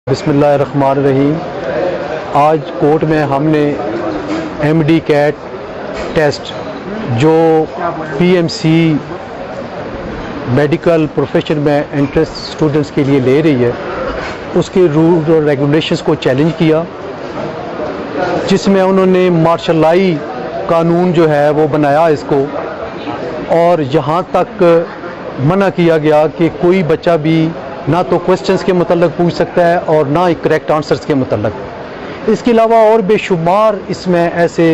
बिस्मिल्लाहिर्रहमानिर्रहीम। आज कोर्ट में हमने एमडी कैट टेस्ट जो पीएमसी मेडिकल प्रोफेशन में इंटरेस्ट स्टूडेंट्स के लिए ले रही है उसके रूल और रेगुलेशंस को चैलेंज किया, जिसमें उन्होंने मार्शल लाई कानून जो है वो बनाया इसको, और यहाँ तक मना किया गया कि कोई बच्चा भी ना तो क्वेश्चंस के मतलब पूछ सकता है और ना ही करेक्ट आंसर्स के मतलब। इसके अलावा और बेशुमार इसमें ऐसे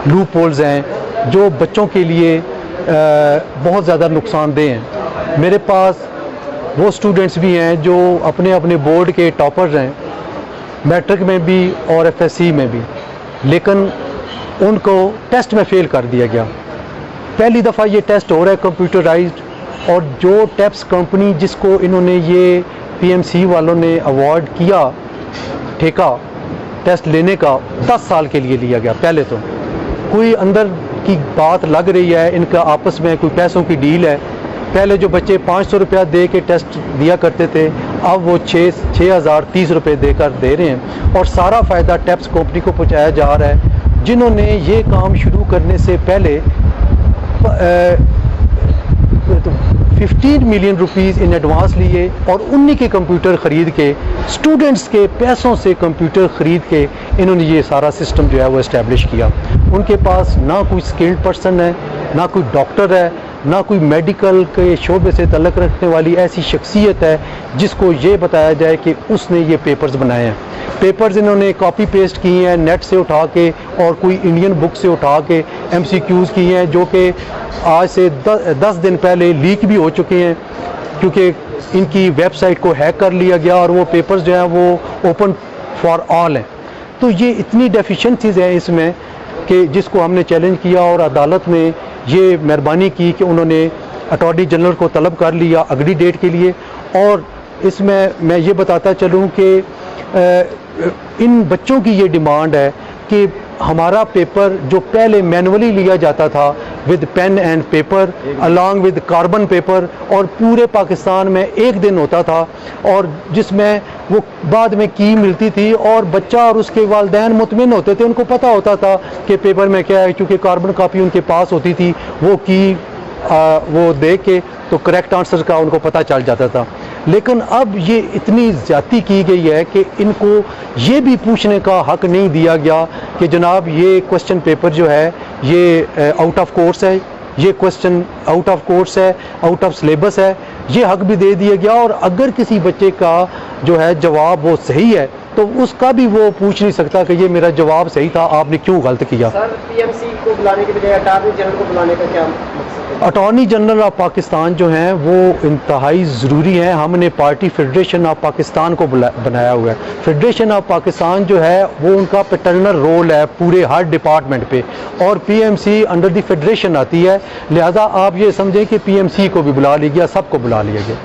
लूप होल्स हैं जो बच्चों के लिए बहुत ज़्यादा नुकसानदेह हैं। मेरे पास वो स्टूडेंट्स भी हैं जो अपने अपने बोर्ड के टॉपर्स हैं, मैट्रिक में भी और एफएससी में भी, लेकिन उनको टेस्ट में फ़ेल कर दिया गया। पहली दफ़ा ये टेस्ट हो रहा है कंप्यूटराइज्ड, और जो टेप्स कंपनी जिसको इन्होंने ये पीएमसी वालों ने अवार्ड किया ठेका टेस्ट लेने का 10 साल के लिए लिया गया। पहले तो कोई अंदर की बात लग रही है, इनका आपस में कोई पैसों की डील है। पहले जो बच्चे 500 रुपया दे के टेस्ट दिया करते थे, अब वो 6,030 रुपये देकर दे रहे हैं, और सारा फ़ायदा टेप्स कंपनी को पहुँचाया जा रहा है, जिन्होंने ये काम शुरू करने से पहले 15 मिलियन रुपीज़ इन एडवांस लिए और उन्हीं के कंप्यूटर ख़रीद के, स्टूडेंट्स के पैसों से कंप्यूटर ख़रीद के इन्होंने ये सारा सिस्टम जो है वो इस्टेब्लिश किया। उनके पास ना कोई स्किल्ड पर्सन है, ना कोई डॉक्टर है, ना कोई मेडिकल के शोबे से तल्लुक़ रखने वाली ऐसी शख्सियत है जिसको ये बताया जाए कि उसने ये पेपर्स बनाए हैं। पेपर्स इन्होंने कॉपी पेस्ट किए हैं नेट से उठा के, और कोई इंडियन बुक से उठा के MCQs किए हैं, जो कि आज से 10 दिन पहले लीक भी हो चुके हैं, क्योंकि इनकी वेबसाइट को हैक कर लिया गया और वो पेपर्स जो हैं वो ओपन फॉर ऑल हैं। तो ये इतनी डेफिशिएंसीज़ हैं इसमें कि जिसको हमने चैलेंज किया, और अदालत ने ये मेहरबानी की कि उन्होंने अटॉर्नी जनरल को तलब कर लिया अगली डेट के लिए। और इसमें मैं ये बताता चलूँ कि इन बच्चों की ये डिमांड है कि हमारा पेपर जो पहले मैनुअली लिया जाता था with pen and paper along with carbon paper, और पूरे पाकिस्तान में एक दिन होता था, और जिसमें वो बाद में की मिलती थी, और बच्चा और उसके वालिदैन मुतमिन होते थे, उनको पता होता था कि पेपर में क्या है, क्योंकि कार्बन कापी उनके पास होती थी, वो की वो देख के तो करेक्ट आंसर का उनको पता चल जाता था। लेकिन अब ये इतनी ज़्यादती की गई है कि इनको ये भी पूछने का हक नहीं दिया गया कि जनाब ये क्वेश्चन पेपर जो है ये आउट ऑफ कोर्स है, ये क्वेश्चन आउट ऑफ कोर्स है, आउट ऑफ सिलेबस है, ये हक भी दे दिया गया। और अगर किसी बच्चे का जो है जवाब वो सही है तो उसका भी वो पूछ नहीं सकता कि ये मेरा जवाब सही था, आपने क्यों गलत किया। सर, पीएमसी को बुलाने के बजाय अटॉर्नी जनरल को बुलाने का क्या मकसद है? अटॉर्नी जनरल ऑफ पाकिस्तान जो हैं वो इंतहाई ज़रूरी हैं। हमने पार्टी फेडरेशन ऑफ पाकिस्तान को बनाया हुआ है। फेडरेशन ऑफ पाकिस्तान जो है वो उनका पैटर्नल रोल है पूरे हर डिपार्टमेंट पे, और पीएमसी अंडर द फेडरेशन आती है, लिहाजा आप ये समझें कि पीएमसी को भी बुला लिया गया, सबको बुला लिया गया।